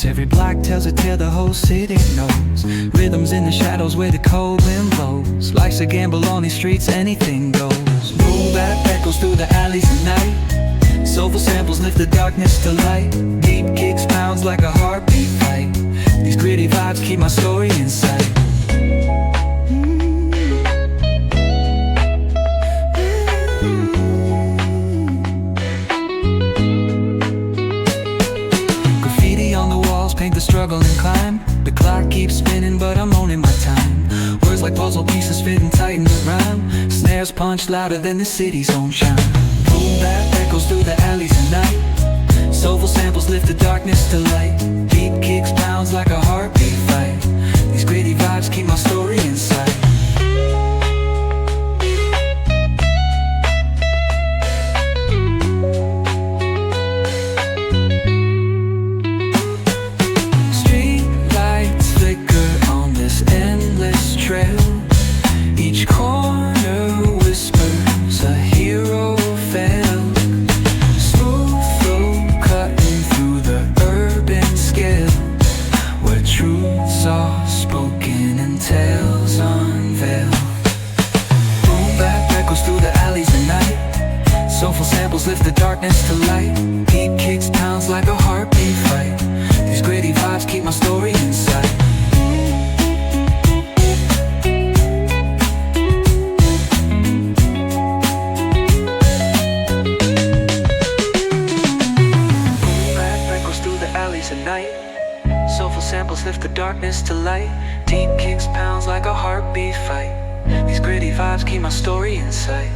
vibes. Every block tells a tale the whole city knows. Rhythms in the shadows where the cold wind blows. Life's a gamble on these streets, anything goes. Boom bap echoes through the alleys at night. Soulful samples lift the darkness to light. Deep kicks pounds like a heartbeat fight. These gritty vibes keep my story in sight. Paint the struggle and climb. The clock keeps spinning but I'm owning my time. Words like puzzle pieces fitting tight in the rhyme. Snares punch louder than the city's own chime. Boom bap echoes through the alleys at night. Soulful samples lift the darkness to light. Deep kicks pounds like a heartbeat fight. These gritty vibes keep my story in sight. Each corner whispers a hero fell. Smooth flow cutting through the urban scale, where truths are spoken and tales unveiled. Boom bap echoes through the alleys at night. Soulful samples lift the darkness to light. Deep kicks pounds like a heartbeat fight. These gritty vibes keep my story in sight. At night, soulful samples lift the darkness to light. Deep kicks pounds like a heartbeat fight. These gritty vibes keep my story in sight.